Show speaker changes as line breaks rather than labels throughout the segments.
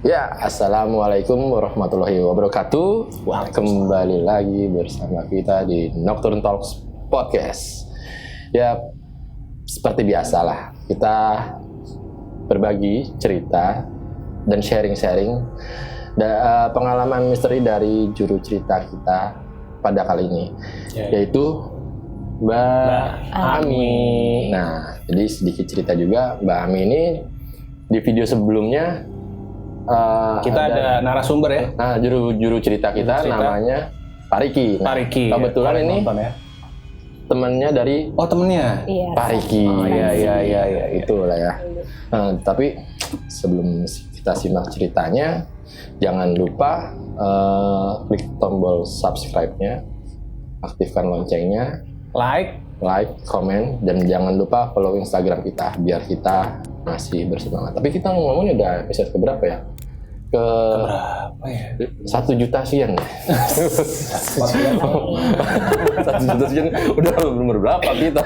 Ya, assalamualaikum warahmatullahi wabarakatuh. Kembali lagi bersama kita di Nocturne Talks Podcast. Ya, seperti biasalah kita berbagi cerita dan sharing-sharing pengalaman misteri dari juru cerita kita pada kali ini, yaitu Mbak Ami. Nah, jadi sedikit cerita juga, Mbak Ami ini di video sebelumnya
kita ada narasumber ya.
Nah, juru cerita kita namanya Pak Riki. Nah,
Pak Riki.
Kebetulan ini temannya dari
temennya.
Iya.
Pak Riki.
Iya.
Itulah ya. Nah, tapi sebelum kita simak ceritanya, jangan lupa klik tombol subscribe-nya, aktifkan loncengnya, like, komen, dan jangan lupa follow Instagram kita biar kita masih bersemangat. Tapi kita ngomongnya udah episode keberapa ya?
Berapa ya?
1 juta sekian. 1 juta sekian udah nomor berapa kita?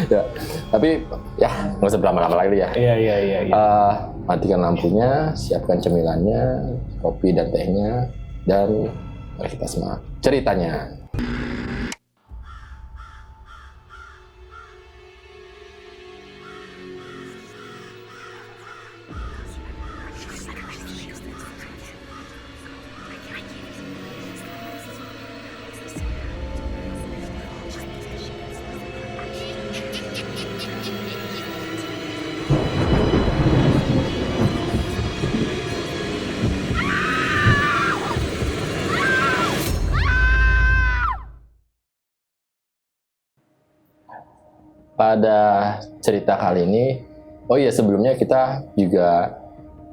Ya, tapi ya nggak usah lama-lama lagi ya.
Iya.
Matikan lampunya, siapkan cemilannya, kopi dan tehnya, dan mari kita semangat ceritanya. Pada cerita kali ini, sebelumnya kita juga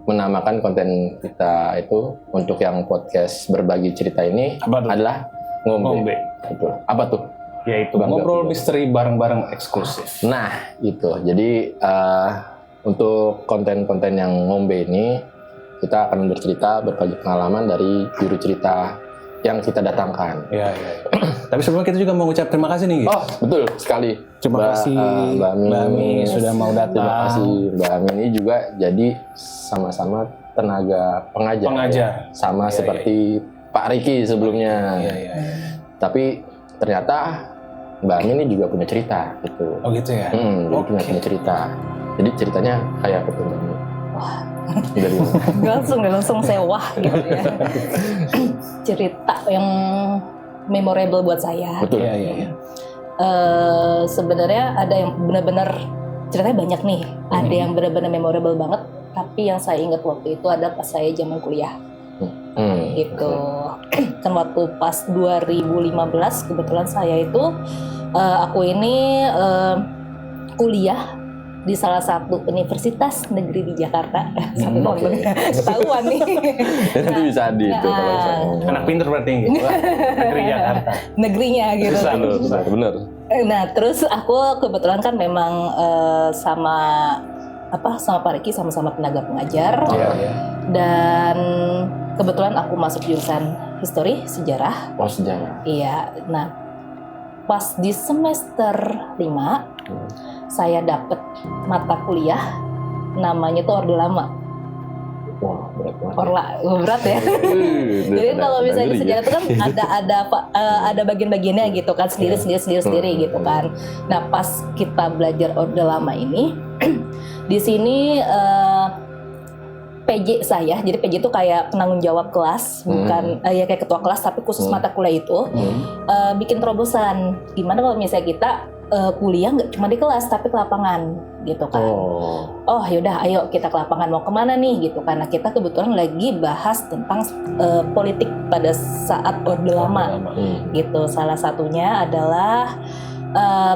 menamakan konten kita itu untuk yang podcast berbagi cerita ini adalah ngombe. Betul. Apa tuh?
Yaitu ngobrol misteri bareng-bareng eksklusif.
Nah, itu. Jadi untuk konten-konten yang ngombe ini, kita akan bercerita berbagi pengalaman dari juru cerita yang kita datangkan.
Iya. Tapi sebelumnya kita juga mau ucap terima kasih nih.
Oh, betul sekali.
Terima kasih
Mbak Ami
sudah mau datang.
Terima kasih Mbak Ami ini juga jadi sama-sama tenaga pengajar. Ya? Sama seperti Pak Riki sebelumnya.
Iya.
Tapi ternyata Mbak Ami ini juga punya cerita gitu.
Oh gitu ya?
Jadi punya cerita. Jadi ceritanya kayak apa tuh Mbak Ami?
Wah. langsung saya wah gitu ya. Cerita yang memorable buat saya.
Betul.
Iya.
Sebenarnya ada yang benar-benar ceritanya banyak nih. Ada yang benar-benar memorable banget. Tapi yang saya ingat waktu itu ada pas saya zaman kuliah. Gitu. Kan waktu pas 2015 kebetulan saya itu aku ini kuliah di salah satu universitas negeri di Jakarta. Ketahuan nih.
Itu bisa di itu kalau misalnya.
Anak pinter berarti negeri Jakarta.
Negerinya gitu.
Benar.
Nah, terus aku kebetulan kan memang sama Pak Riki sama-sama tenaga pengajar.
Iya.
Dan kebetulan aku masuk jurusan history, sejarah.
Oh, sejarah.
Iya. Nah, pas di semester 5 saya dapat mata kuliah namanya tuh Orde Lama.
Wah, berat.
Berat ya. Jadi kalau misalnya di sejarah itu kan ada bagian-bagiannya gitu kan, sendiri gitu kan. Nah, pas kita belajar Orde Lama ini di sini PJ saya, jadi PJ itu kayak penanggung jawab kelas, bukan kayak ketua kelas, tapi khusus mata kuliah itu bikin terobosan. Gimana kalau misalnya kita kuliah nggak cuma di kelas tapi ke lapangan gitu kan. Oh yaudah ayo kita ke lapangan, mau kemana nih gitu. Karena kita kebetulan lagi bahas tentang politik pada saat Orde Lama gitu. Salah satunya adalah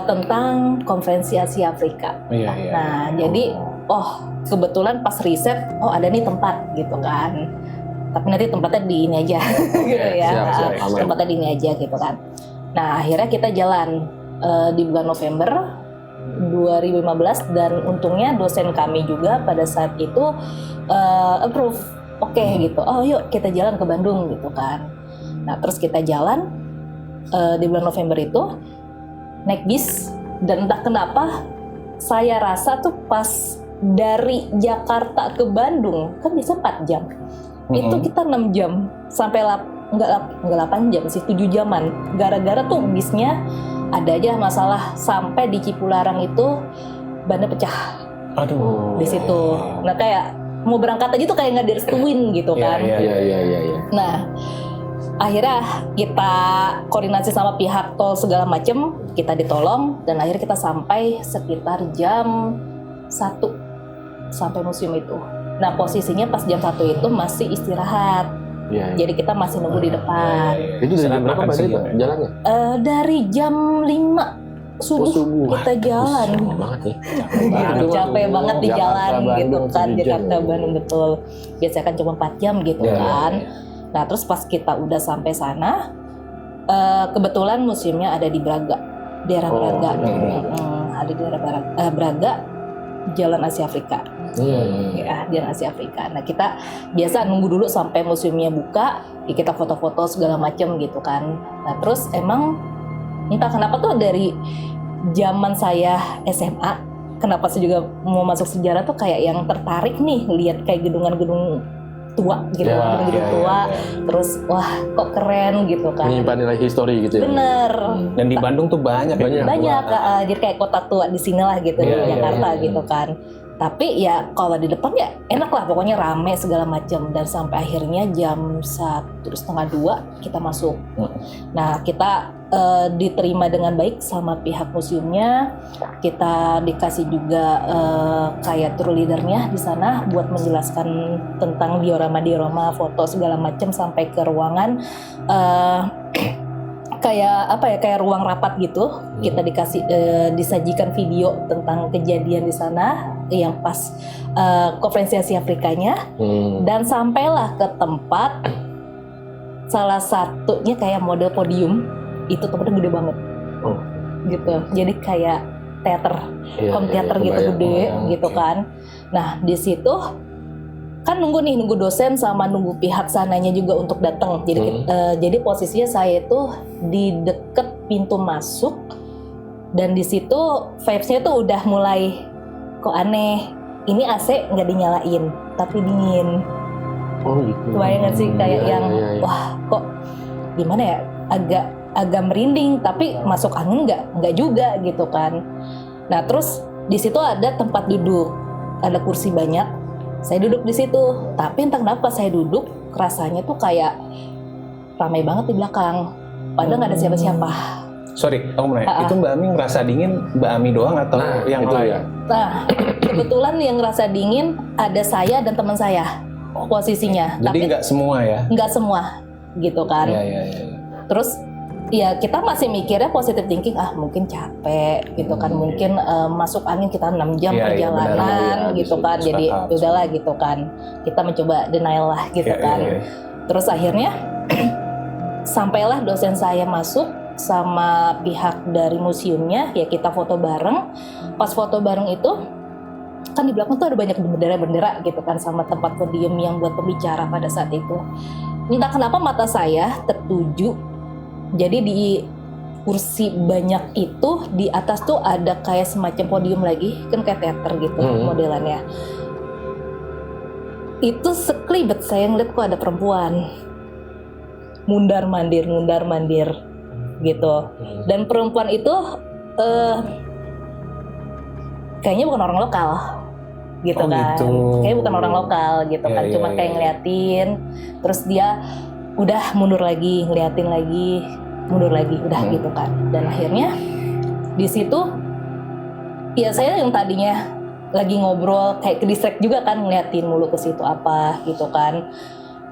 tentang Konferensi Asia Afrika.
Iya.
Nah jadi kebetulan pas riset ada nih tempat gitu kan. Tapi nanti tempatnya di ini aja gitu ya.
Siap.
Tempatnya di ini aja gitu kan. Nah akhirnya kita jalan di bulan November 2015 dan untungnya dosen kami juga pada saat itu approve. Oke gitu. Oh yuk kita jalan ke Bandung gitu kan. Nah terus kita jalan di bulan November itu naik bis dan entah kenapa saya rasa tuh pas dari Jakarta ke Bandung kan bisa 4 jam. Itu kita 6 jam sampai nggak 8 jam sih, 7 jaman. Gara-gara tuh bisnya ada aja masalah, sampai di Cipularang itu bannya pecah.
Aduh.
Di situ. Nah kayak mau berangkat aja tuh kayak nggak direstuin gitu kan.
Iya.
Nah akhirnya kita koordinasi sama pihak tol segala macem, kita ditolong dan akhirnya kita sampai sekitar jam 1 sampai museum itu. Nah posisinya pas jam 1 itu masih istirahat.
Iya.
Jadi kita masih nunggu di depan.
Itu dari jam berapa tadi Pak jalannya?
Dari jam 5 subuh kita jalan.
Banget nih.
Capek banget di
Jakarta,
jalan gitu
Bandung,
kan,
7 jam.
Jakarta Bandung betul. Biasanya kan cuma 4 jam gitu
Iya,
kan.
iya.
Nah terus pas kita udah sampai sana, kebetulan museumnya ada di Braga, daerah Braga. Ada di daerah Braga, Jalan Asia Afrika. Ya, Jalan Asia Afrika. Nah kita biasa nunggu dulu sampai museumnya buka, ya kita foto-foto segala macam gitu kan. Nah terus emang entah kenapa tuh dari zaman saya SMA, kenapa saya juga mau masuk sejarah tuh kayak yang tertarik nih lihat kayak gedungan-gedung tua gitu, gedung-gedung tua. Terus wah kok keren gitu kan.
Menyimpan nilai histori gitu ya.
Bener.
Dan di Bandung tuh banyak.
Banyak, jadi kayak kota tua di sini lah gitu di Jakarta gitu kan. Tapi ya kalau di depan ya enak lah, pokoknya rame segala macam. Dan sampai akhirnya jam 1:30 kita masuk. Nah kita diterima dengan baik sama pihak museumnya. Kita dikasih juga kayak tour leadernya di sana buat menjelaskan tentang diorama, foto segala macam sampai ke ruangan. Kayak ruang rapat gitu. Kita dikasih disajikan video tentang kejadian di sana yang pas konferensi Asia Afrikanya. Dan sampailah ke tempat salah satunya kayak model podium, itu tempatnya gede banget. Gitu. Jadi kayak teater, home theater gitu gede gitu kan. Nah, di situ kan nunggu dosen sama nunggu pihak sananya juga untuk datang. Jadi posisinya saya itu di deket pintu masuk, dan di situ vibes-nya tuh udah mulai kok aneh. Ini AC nggak dinyalain tapi dingin.
Oh gitu.
Kebayang nggak sih kayak wah kok gimana ya, agak merinding tapi masuk angin nggak juga gitu kan. Nah terus di situ ada tempat duduk, ada kursi banyak. Saya duduk di situ, tapi entah kenapa saya duduk rasanya tuh kayak ramai banget di belakang, padahal nggak ada siapa-siapa.
Sorry, aku mau nanya, itu Mbak Ami ngerasa dingin Mbak Ami doang atau yang
itu
lain?
ya.
Nah, kebetulan yang ngerasa dingin ada saya dan teman saya posisinya.
Jadi
tapi
nggak semua ya?
Nggak semua, gitu kan.
Iya.
Terus ya kita masih mikirnya positive thinking, mungkin capek gitu kan, mungkin masuk angin kita 6 jam perjalanan gitu kan, jadi udahlah gitu kan, kita mencoba denial lah gitu kan. Terus akhirnya sampailah dosen saya masuk sama pihak dari museumnya, ya kita foto bareng. Pas foto bareng itu kan di belakang tuh ada banyak bendera-bendera gitu kan, sama tempat podium yang buat pembicara pada saat itu. Entah kenapa mata saya tertuju. Jadi di kursi banyak itu di atas tuh ada kayak semacam podium lagi, kan kayak teater gitu modelannya. Itu sekelibet saya ngeliat kok ada perempuan mundar mandir gitu. Dan perempuan itu kayaknya bukan orang lokal gitu kan. Kayaknya bukan orang lokal gitu kan. Cuma kayak ngeliatin, terus dia udah mundur lagi, ngeliatin lagi, mundur lagi, udah gitu kan. Dan akhirnya di situ ya saya yang tadinya lagi ngobrol kayak ke-distract juga kan, ngeliatin mulu ke situ apa gitu kan.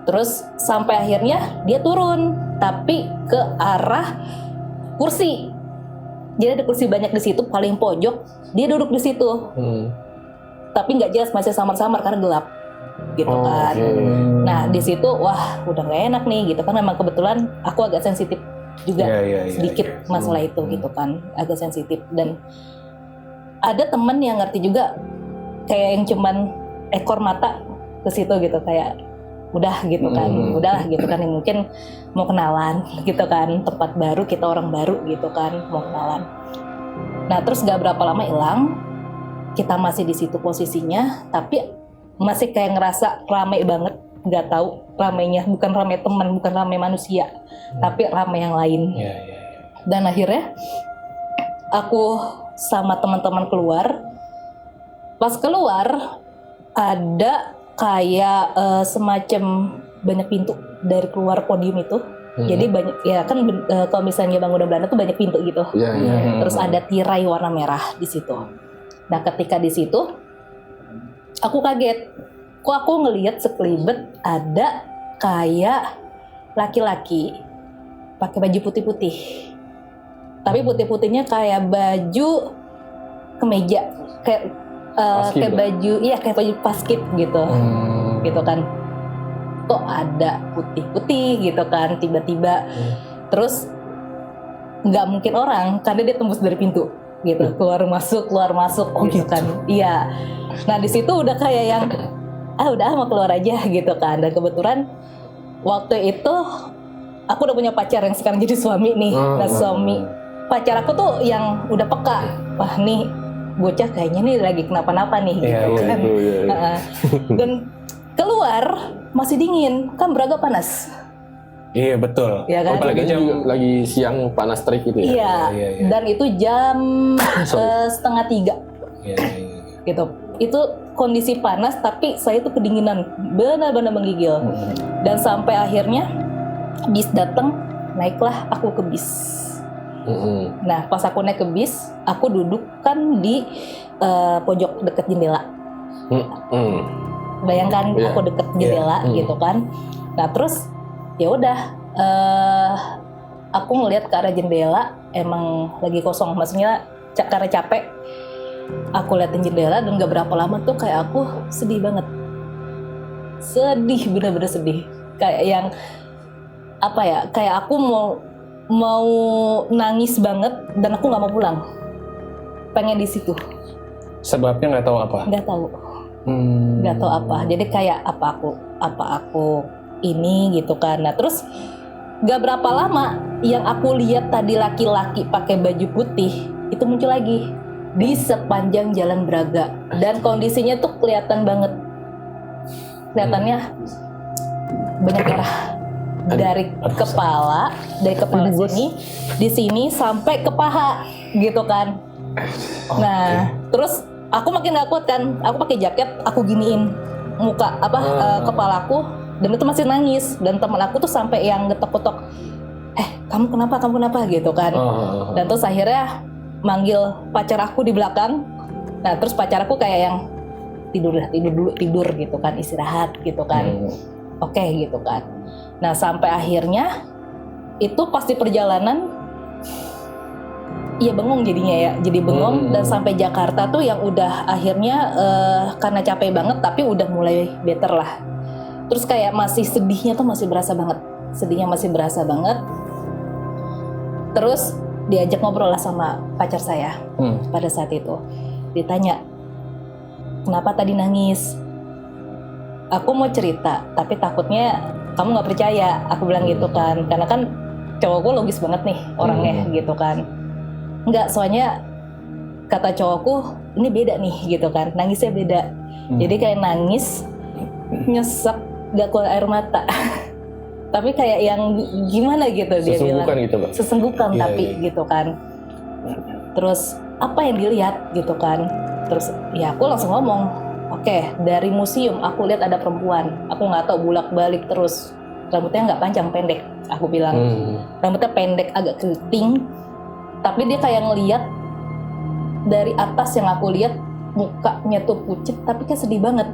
Terus sampai akhirnya dia turun tapi ke arah kursi. Jadi ada kursi banyak di situ, paling pojok dia duduk di situ. Tapi nggak jelas, masih samar-samar karena gelap gitu kan. Nah di situ wah udah nggak enak nih gitu kan. Memang kebetulan aku agak sensitif juga sedikit masalah itu gitu kan, agak sensitif. Dan ada temen yang ngerti juga, kayak yang cuman ekor mata ke situ gitu, kayak udah gitu kan, udahlah gitu kan, yang mungkin mau kenalan gitu kan, tempat baru, kita orang baru gitu kan, mau kenalan. Nah terus gak berapa lama hilang. kita masih di situ posisinya, tapi masih kayak ngerasa ramai banget. Nggak tahu ramainya bukan ramai teman, bukan ramai manusia, tapi ramai yang lain.
Iya.
Dan akhirnya aku sama teman-teman keluar. Pas keluar ada kayak semacam banyak pintu dari keluar podium itu. Jadi banyak ya kan kalau misalnya bangunan Belanda tuh banyak pintu gitu.
Iya.
Terus ada tirai warna merah di situ. Nah, ketika di situ aku kaget. Kok aku ngelihat sekelibet ada kayak laki-laki pakai baju putih-putih. Tapi putih-putihnya kayak baju kemeja, kayak kayak baju, iya kayak baju paskib gitu. Gitu kan. Kok ada putih-putih gitu kan tiba-tiba. Terus nggak mungkin orang karena dia tembus dari pintu gitu, keluar masuk gitu kan. Iya. Nah, di situ udah kayak yang udah mau keluar aja gitu kan. Dan kebetulan waktu itu aku udah punya pacar yang sekarang jadi suami nih. Nah, suami pacar aku tuh yang udah peka. Wah, nih bocah kayaknya nih lagi kenapa-napa nih gitu kan. Dan keluar masih dingin, kan Braga panas.
Iya betul.
Ya kan?
Apalagi
lagi siang panas terik gitu ya.
Iya. Dan itu jam 2:30
Iya.
gitu. Itu kondisi panas tapi saya tuh kedinginan, benar-benar menggigil. Dan sampai akhirnya bis datang, naiklah aku ke bis. Nah, pas aku naik ke bis, aku duduk kan di pojok deket jendela. Bayangkan aku deket jendela gitu kan. Nah, terus ya udah aku ngelihat ke arah jendela, emang lagi kosong, maksudnya karena capek. Aku liatin jendela dan gak berapa lama tuh kayak aku sedih banget. Sedih, bener-bener sedih. Kayak yang apa ya? Kayak aku mau nangis banget dan aku nggak mau pulang. Pengen di situ.
Sebabnya nggak tahu apa.
Nggak tahu. Nggak tahu apa. Jadi kayak apa aku ini gitu kan. Nah, terus gak berapa lama yang aku lihat tadi laki-laki pakai baju putih itu muncul lagi di sepanjang Jalan Braga, dan kondisinya tuh kelihatan banget. Kelihatannya banyak darah dari kepala sini, di sini sampai ke paha gitu kan. Nah, terus aku makin gak kuat kan. Aku pakai jaket, aku giniin muka kepalaku, dan itu masih nangis. Dan teman aku tuh sampai yang getok-getok, kamu kenapa gitu kan. Dan terus akhirnya manggil pacar aku di belakang. Nah, terus pacar aku kayak yang tidur gitu kan, istirahat gitu kan. Oke gitu kan. Nah, sampai akhirnya itu pasti perjalanan ya bengong jadinya ya. Jadi bengong dan sampai Jakarta tuh yang udah akhirnya karena capek banget tapi udah mulai better lah. Terus kayak masih sedihnya tuh masih berasa banget. Sedihnya masih berasa banget. Terus diajak ngobrol lah sama pacar saya pada saat itu. Ditanya, kenapa tadi nangis? Aku mau cerita, tapi takutnya kamu nggak percaya. Aku bilang gitu kan, karena kan cowokku logis banget nih orangnya gitu kan. Enggak, soalnya kata cowokku ini beda nih gitu kan, nangisnya beda. Jadi kayak nangis, nyesek, gak keluar air mata. Tapi kayak yang gimana gitu dia bilang.
Sesenggukan gitu Mbak?
Sesenggukan tapi gitu kan. Terus apa yang dilihat gitu kan. Terus ya aku langsung ngomong, oke, dari museum aku lihat ada perempuan. Aku nggak tahu bolak-balik terus. Rambutnya nggak panjang, pendek. Aku bilang, rambutnya pendek agak keriting. Tapi dia kayak ngelihat dari atas yang aku lihat mukanya tuh pucet, tapi kayak sedih banget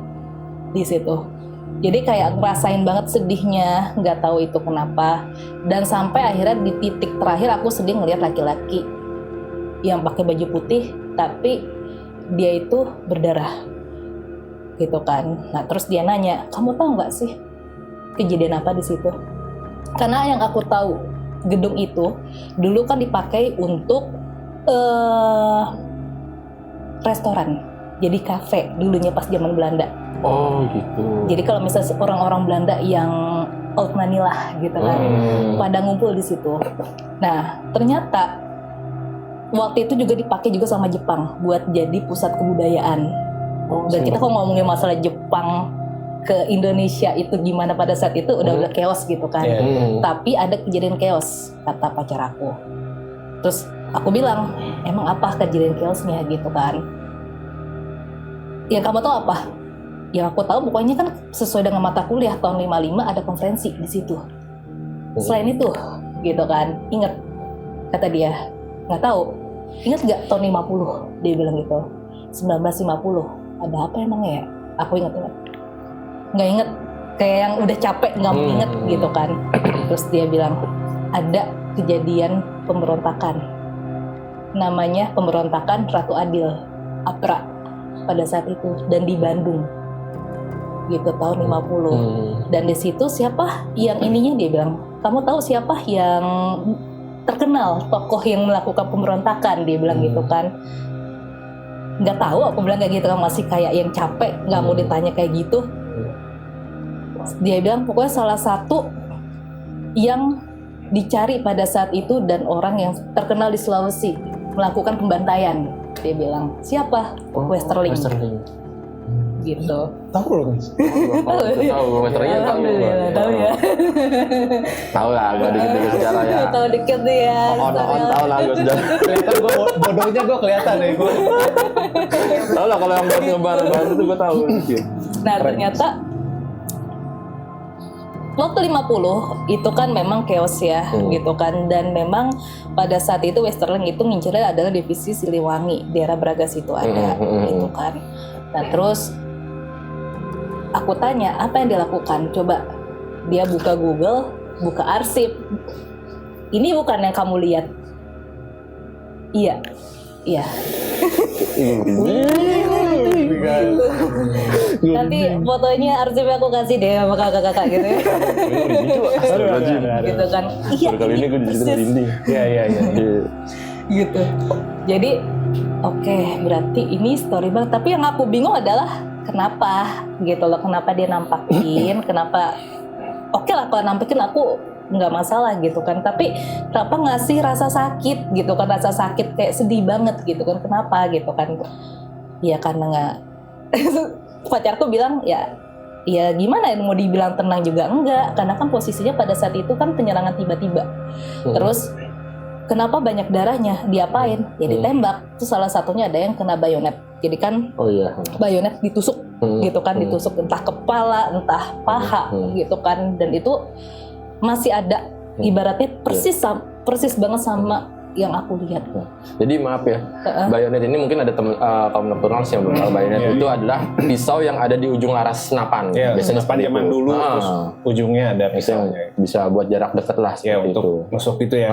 di situ. Jadi kayak ngerasain banget sedihnya, nggak tahu itu kenapa. Dan sampai akhirnya di titik terakhir aku sedih ngelihat laki-laki yang pakai baju putih, tapi dia itu berdarah, gitu kan. Nah terus dia nanya, kamu tahu nggak sih kejadian apa di situ? Karena yang aku tahu gedung itu dulu kan dipakai untuk restoran, jadi kafe dulunya pas zaman Belanda.
Oh gitu.
Jadi kalau misalnya orang-orang Belanda yang old money lah gitu kan, pada ngumpul di situ. Nah ternyata waktu itu juga dipakai juga sama Jepang buat jadi pusat kebudayaan. Dan kita kalau ngomongin masalah Jepang ke Indonesia itu gimana pada saat itu udah chaos gitu kan. Tapi ada kejadian chaos kata pacar aku. Terus aku bilang, emang apa kejadian chaosnya gitu kan? Yang kamu tahu apa? Yang aku tahu pokoknya kan sesuai dengan mata kuliah tahun 55 ada konferensi di situ. Selain itu, gitu kan? Ingat kata dia, nggak tahu. Ingat nggak tahun 50? Dia bilang gitu. 1950. Ada apa emangnya ya? Aku ingat. Nggak inget, kayak yang udah capek nggak mau inget gitu kan. Terus dia bilang ada kejadian pemberontakan, namanya pemberontakan Ratu Adil, APRA pada saat itu, dan di Bandung gitu tahun 50. Dan di situ siapa yang ininya, dia bilang, kamu tahu siapa yang terkenal tokoh yang melakukan pemberontakan, dia bilang gitu kan. Nggak tahu, aku bilang kayak gitu kan, masih kayak yang capek, nggak mau ditanya kayak gitu. Dia bilang pokoknya salah satu yang dicari pada saat itu dan orang yang terkenal di Sulawesi melakukan pembantaian. Dia bilang siapa? Westerling. Gitu.
Tahu loh.
Tahu, Westerling tahu.
Tahu ya.
Tahu lah, gue dikit-dikit sejarah ya.
Tahu dikit nih ya.
On tahu lah gue sejarah.
Kelihatan gue bodohnya, gue kelihatan deh gue.
Tahu lah kalau yang buat ngebar itu gue tahu.
Nah ternyata waktu 50 itu kan memang chaos ya gitu kan, dan memang pada saat itu Westerling itu ngincernya adalah divisi Siliwangi, daerah Bragas itu ada gitu kan. Nah terus aku tanya apa yang dilakukan, coba dia buka Google, buka arsip, ini bukan yang kamu lihat. Iya nanti fotonya arsipnya aku kasih deh sama kakak-kakak gitu ya. Gitu kan. Iya.
Kali ini gue di situ merinding.
Iya.
Gitu. Jadi oke, berarti ini story banget. Tapi yang aku bingung adalah kenapa gitu loh, kenapa dia nampakin, kenapa oke lah kalau nampakin aku nggak masalah gitu kan, tapi kenapa ngasih rasa sakit gitu kan, rasa sakit kayak sedih banget gitu kan, kenapa gitu kan. Ya karena nggak pacarku bilang ya gimana ya, mau dibilang tenang juga enggak, karena kan posisinya pada saat itu kan penyerangan tiba-tiba. Terus kenapa banyak darahnya, diapain? Ya ditembak. Terus salah satunya ada yang kena bayonet. Jadi kan bayonet ditusuk gitu kan, ditusuk entah kepala, entah paha gitu kan, dan itu masih ada, ibaratnya persis banget sama yang aku lihat.
Jadi maaf ya, bayonet ini mungkin ada kaum nocturnals yang belum tahu. Bayonet itu adalah pisau yang ada di ujung laras senapan.
Biasanya senapan zaman dulu, terus ujungnya ada pisaunya.
Bisa buat jarak dekat lah seperti
untuk
itu.
nusuk itu ya.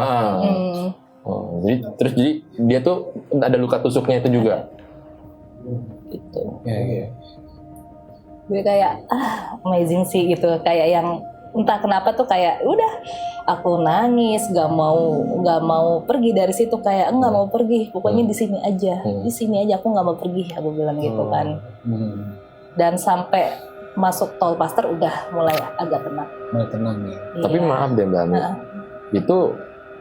Jadi dia tuh ada luka tusuknya itu juga.
Gitu.
Iya.
Gue kayak amazing sih gitu, kayak yang entah kenapa tuh kayak udah aku nangis, nggak mau pergi dari situ, kayak nggak mau pergi, pokoknya di sini aja aku nggak mau pergi, aku bilang gitu kan. Dan sampai masuk tol Paster udah mulai agak tenang.
Ya.
Tapi maaf deh Mbak Ami, itu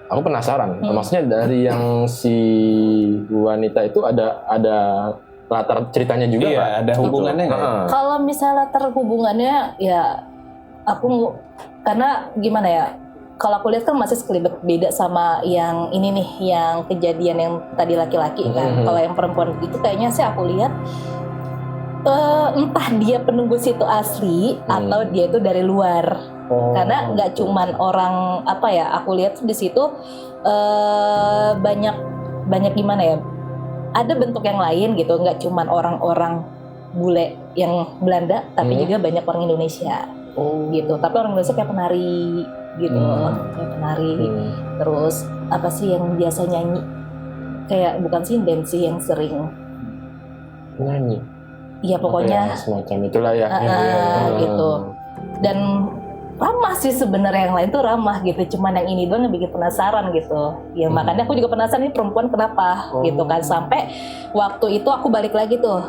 aku penasaran, maksudnya dari yang si wanita itu ada latar ceritanya juga nggak?
Ada hubungannya nggak?
Kalau misalnya terhubungannya ya aku, karena gimana ya, kalau aku lihat kan masih sekelibet beda sama yang ini nih, yang kejadian yang tadi laki-laki kan. Kalau yang perempuan itu kayaknya sih aku lihat entah dia penunggu situ asli atau dia itu dari luar. Karena nggak cuman orang aku lihat di situ banyak gimana ya, ada bentuk yang lain gitu, nggak cuman orang-orang bule yang Belanda, tapi juga banyak orang Indonesia. Gitu, tapi orang Indonesia kayak penari gitu, kayak penari. Terus apa sih yang biasa nyanyi, kayak bukan sinden sih, yang sering
nyanyi.
Iya pokoknya
semacam itulah ya.
Gitu. Dan ramah sih sebenarnya, yang lain tuh ramah gitu, cuman yang ini doang yang bikin penasaran gitu. Ya makanya aku juga penasaran ini perempuan kenapa gitu kan. Sampai waktu itu aku balik lagi tuh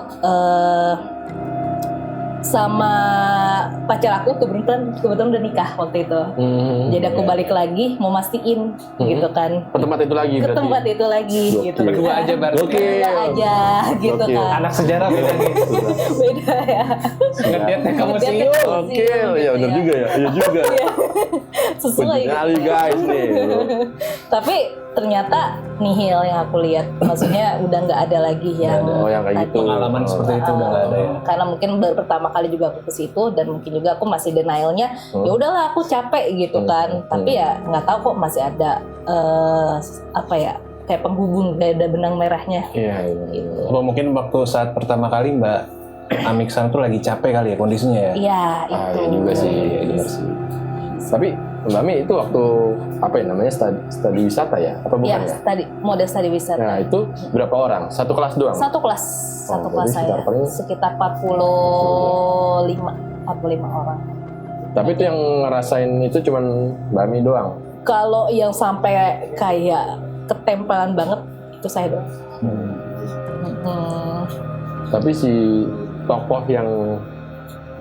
sama pacar aku kebetulan udah nikah waktu itu. Jadi aku balik lagi mau mastiin gitu kan.
Ke tempat itu lagi
Ke
berarti?
tempat itu lagi gitu.
Berdua aja berarti.
Oke.
Berdua aja gitu
Oke.
kan.
Anak sejarah beda nih.
Beda ya.
Ngedate ke
Ngedate
museum.
ke
Oke, ya benar juga ya. Iya juga.
Sesuai gitu.
Kali guys nih.
Tapi ternyata nihil yang aku lihat. Maksudnya udah nggak ada lagi yang
Oh yang kayak gitu.
Pengalaman seperti itu udah nggak ada ya.
Karena mungkin baru pertama kali juga aku ke situ dan mungkin juga aku masih denialnya. Ya udahlah aku capek gitu kan. Tapi ya nggak tahu kok masih ada apa ya kayak penghubung kayak ada benang merahnya.
Iya.
Gitu.
Apa mungkin waktu saat pertama kali Mbak Amiksan tuh lagi capek kali ya kondisinya ya?
Iya
Ah,
itu.
iya juga sih, benar sih. Tapi Mbak Mi itu waktu apa ya namanya studi wisata ya? Apa bukan
Iya,
ya?
model studi wisata.
Nah itu berapa orang? Satu kelas doang?
Satu kelas
Oh,
kelas
jadi
saya sekitar 45 orang.
Tapi itu yang ngerasain itu cuman Mbak Mi doang?
Kalau yang sampai kayak ketempelan banget itu saya doang.
Tapi si tokoh yang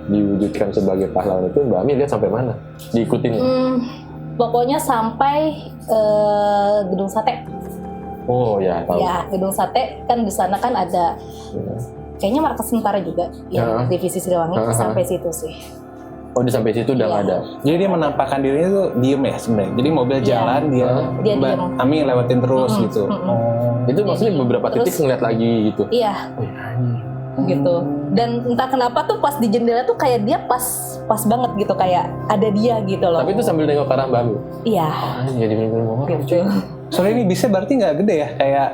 diwujudkan sebagai pahlawan itu Mbak Mi lihat sampai mana? Diikutin?
Pokoknya sampai gedung sate.
Oh ya tahu.
Ya, gedung sate kan di sana kan ada kayaknya markas tentara juga yang divisi Siliwangi sampai situ sih.
Oh di sampai situ udah nggak ada.
Jadi dia menampakkan dirinya tuh diem ya sebenarnya. Jadi mobil jalan dia Mbak
diem.
Ami lewatin terus gitu.
Itu maksudnya beberapa titik ngeliat lagi gitu.
Iya. Gitu. Dan entah kenapa tuh pas di jendela tuh kayak dia pas banget gitu kayak ada dia gitu loh.
Tapi itu sambil nengok ke arah Mbak Mi.
Iya.
Jadi bener-bener
Gitu.
Soalnya ini bisnya berarti nggak gede ya kayak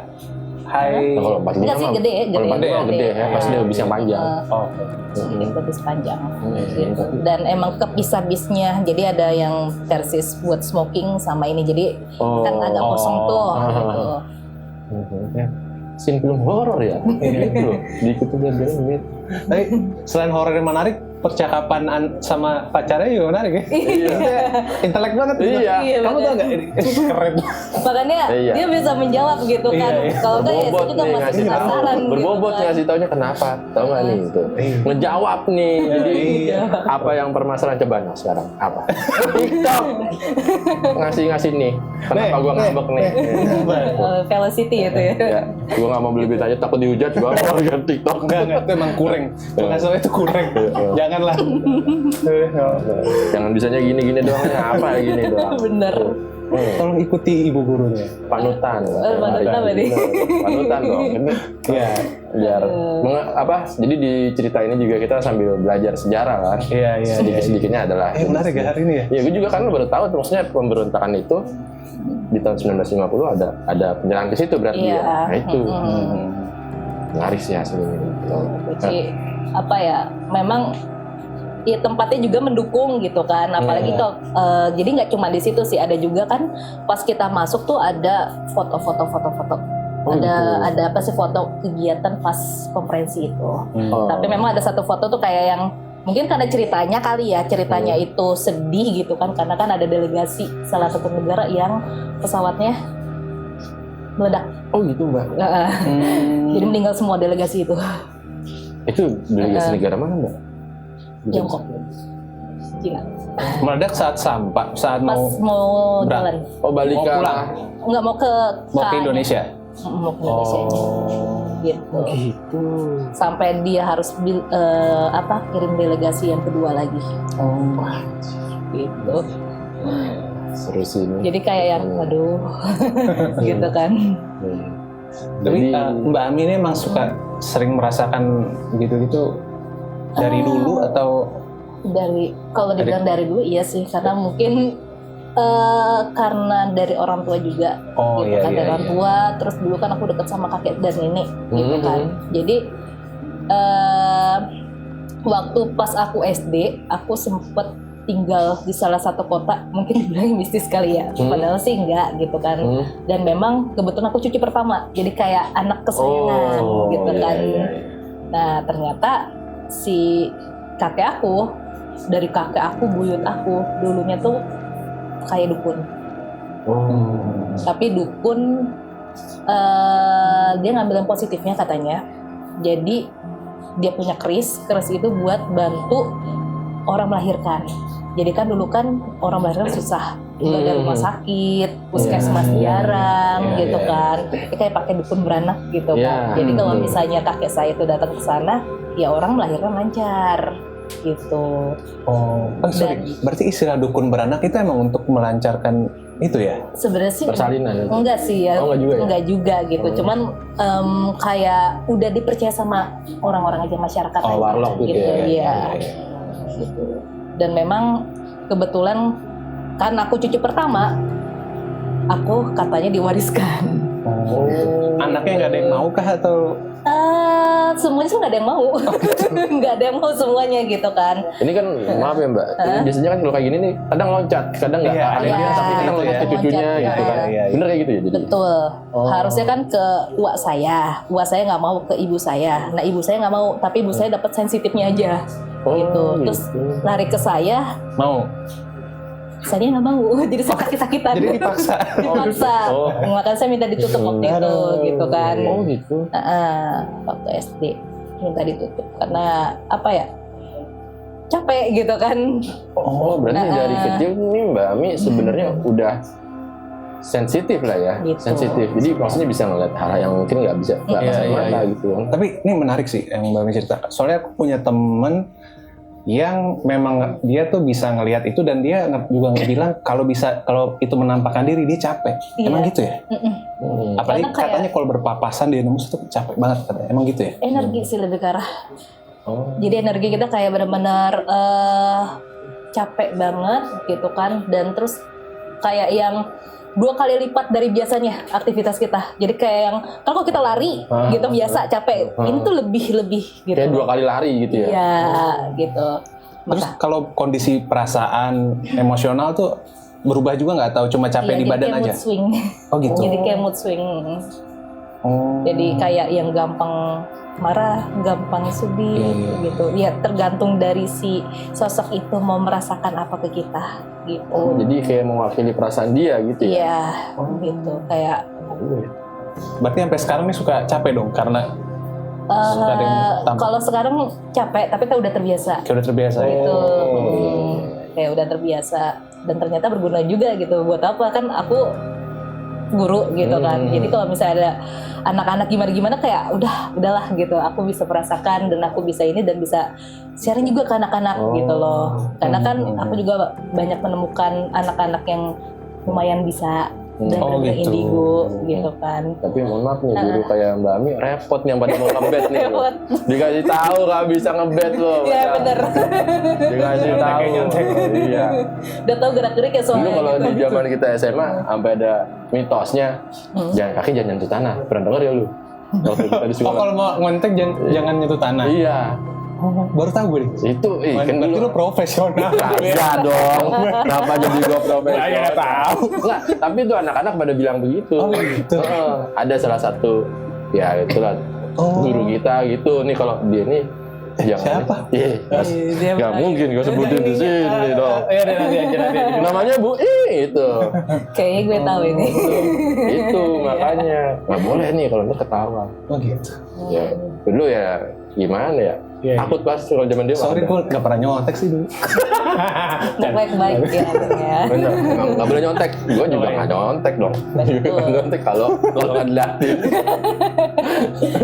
Nah, kalau 45
Enggak sih,
mah-
gede,
kalau
gede.
45 gede ya, pasti dia bis yang panjang.
Oh.
Sedikit lebih panjang.
Iya,
Gitu. Dan emang kepisah bisnya, jadi ada yang versis buat smoking sama ini, jadi kan agak kosong tuh. Gitu.
Scene film horor ya, gitu loh. Diikutin dia bilang gitu.
Tapi selain horor yang menarik, percakapan sama pacarnya juga menarik ya.
Iya.
Intelek banget. gitu.
Iya.
Kamu tau nggak ini? Keren.
Makanya
Iya.
dia bisa menjawab gitu kan.
Iya, iya.
Kalau enggak ya saya
Berbobot
juga
nih
masih
ngasih tahu.
penasaran
Berbobot
gitu kan.
ngasih taunya kenapa? Tahu nggak nih itu? Ngejawab nih. Jadi apa yang permasalahan coba nah sekarang? Apa? TikTok ngasih nih. Kenapa gua ngambek nih?
Velocity itu ya.
Ya, gua nggak mau beli beritanya takut dihujat gua mau lihat TikTok.
Enggak, itu emang kurang. Masalah itu kurang. Janganlah.
Jangan bisanya gini-gini doang ya, apa gini doang.
Bener.
Tolong ikuti ibu gurunya.
Panutan.
Panutan apa nih?
Panutan dong. Ini
Iya.
biar jadi di cerita ini juga kita sambil belajar sejarah kan.
Iya.
Sedikit-sedikitnya adalah
Menarik ya hari ini ya.
ya gue juga kan baru tahu tuh, maksudnya pemberontakan itu di tahun 1950 ada penyerangan ke situ berarti
Iya.
ya. Nah itu menarik sih hasilnya.
Jadi apa ya? Memang ya tempatnya juga mendukung gitu kan, apalagi kalau jadi nggak cuma di situ sih, ada juga kan pas kita masuk tuh ada foto-foto. Ada apa sih foto kegiatan pas konferensi itu. Tapi memang ada satu foto tuh kayak yang mungkin karena ceritanya itu sedih gitu kan, karena kan ada delegasi salah satu negara yang pesawatnya meledak.
Oh gitu Mbak.
Jadi meninggal semua delegasi itu.
Itu delegasi negara mana Mbak?
Tiongkok, Cina.
Meledak saat
Pas mau jalan,
Oh balik
Mau
ke
pulang?
nggak mau ke
Indonesia.
Mau ke Indonesia gitu.
Gitu.
Sampai dia harus kirim delegasi yang kedua lagi. Gitu.
Seru sih ini.
Jadi kayak yang aduh gitu kan.
Tapi Mbak Ami ini emang suka sering merasakan gitu-gitu dari dulu atau
Kalau dibilang dari dulu iya sih, karena mungkin karena dari orang tua juga gitu kan, dari orang tua. Terus dulu kan aku dekat sama kakek dan nenek gitu kan. Jadi waktu pas aku SD aku sempet tinggal di salah satu kota, mungkin dibilang mistis kali ya, padahal sih enggak gitu kan. Dan memang kebetulan aku cucu pertama, jadi kayak anak kesayangan gitu kan. Nah ternyata si kakek aku, dari kakek aku, buyut aku dulunya tuh kayak dukun. Tapi dukun dia ngambil yang positifnya katanya. Jadi dia punya keris itu buat bantu orang melahirkan. Jadi kan dulu kan orang melahirkan susah, nggak ada rumah sakit, puskesmas jarang gitu kan. Kayak pakai dukun beranak gitu kan. Jadi kalau misalnya kakek saya itu datang ke sana, ya orang melahirkan lancar gitu.
Berarti istilah dukun beranak itu emang untuk melancarkan itu ya?
Sebenarnya sih
persalinan.
enggak sih ya, enggak juga gitu. Cuman kayak udah dipercaya sama orang-orang aja masyarakat aja,
warlock gitu
ya. Gitu. Dan memang kebetulan karena aku cucu pertama, aku katanya diwariskan.
Anaknya nggak ada yang mau kah atau?
Semuanya sih nggak ada yang mau, nggak ada yang mau semuanya gitu kan.
Ini kan maaf ya Mbak, biasanya kan kalau kayak gini nih kadang loncat, kadang nggak ada dia, tapi kadang loncat ke cucunya gitu kan. Bener kayak gitu ya? Jadi?
Betul. Harusnya kan ke uak saya nggak mau ke ibu saya. Nah ibu saya nggak mau, tapi ibu saya dapat sensitifnya aja. Gitu. Terus lari ke saya.
Mau.
Saya nggak mau, jadi saya sakit-sakitan.
Jadi dipaksa.
Makanya saya minta ditutup waktu itu, gitu kan.
Oh gitu.
Waktu SD minta ditutup karena apa ya? Capek gitu kan.
Oh berarti dari kecil nih Mbak Ami sebenarnya udah sensitif lah ya,
gitu.
Sensitif. Jadi maksudnya bisa ngeliat hal yang mungkin nggak bisa kasat mata gitu kan.
Tapi ini menarik sih yang Mbak Ami ceritakan. Soalnya aku punya temen yang memang dia tuh bisa ngelihat itu dan dia juga bilang kalau itu menampakkan diri dia capek. Emang gitu ya? Apalagi katanya kalau berpapasan di Indonesia tuh capek banget katanya. Emang gitu ya?
Energi sih lebih ke arah. Jadi energi kita kayak benar-benar capek banget gitu kan, dan terus kayak yang 2 kali lipat dari biasanya aktivitas kita. Jadi kayak yang kalau kita lari gitu biasa capek, ini tuh lebih gitu.
Kayak 2 kali lari gitu ya?
Iya gitu.
Terus kalau kondisi perasaan emosional tuh berubah juga nggak, atau cuma capek di badan aja?
Mood swing.
Oh gitu.
Jadi kayak mood swing. Jadi kayak yang gampang marah, gampang sedih gitu. Ya tergantung dari si sosok itu mau merasakan apa ke kita gitu.
Jadi kayak mewakili perasaan dia gitu ya?
Iya, gitu kayak.
Berarti sampai sekarang nih suka capek dong karena
kalau sekarang capek, tapi kita udah terbiasa.
Kayak udah terbiasa
gitu. Kayak udah terbiasa, dan ternyata berguna juga gitu. Buat apa kan aku guru gitu kan. Jadi kalau misalnya ada anak-anak gimana-gimana kayak udahlah gitu. Aku bisa merasakan dan aku bisa ini dan bisa sharing juga ke anak-anak gitu loh. Karena kan aku juga banyak menemukan anak-anak yang lumayan bisa dan indigo gitu kan.
Tapi mohon maaf nih guru kayak Mbak Ami repot nih yang pada mau ngebet nih. Dikasih tahu nggak bisa ngebet loh.
Iya bener.
Dikasih tahu. Iya.
Udah tahu gerak-gerik ya soalnya.
Dulu kalau di zaman kita SMA sampai ada mitosnya kaki jangan nyentuh tanah. Pernah denger ya lu?
Kalau mau ngontek jangan nyentuh tanah.
Iya.
Baru tahu gue nih.
Itu kan
berarti lu profesional.
Kagak dong. Kenapa jadi gue profesional?
Ya tahu.
Enggak, tapi tuh anak-anak pada bilang begitu.
Oh gitu.
Ada salah satu ya itulah guru kita gitu. Nih kalau dia nih jangan.
Siapa?
Iya. Gak mungkin gue sebutin di sini dong.
Iya nanti aja.
Namanya Bu itu.
Kayaknya gue tahu ini.
Itu makanya nggak boleh nih kalau lu ketawa.
Oh gitu.
Ya dulu ya gimana ya? Takut pas kalau zaman dia.
Sorry gue nggak pernah nyontek sih dulu.
Nggak baik-baik ya.
Bener, nggak boleh nyontek. Gue juga nggak nyontek dong. Nggak nyontek kalau nggak dilatih.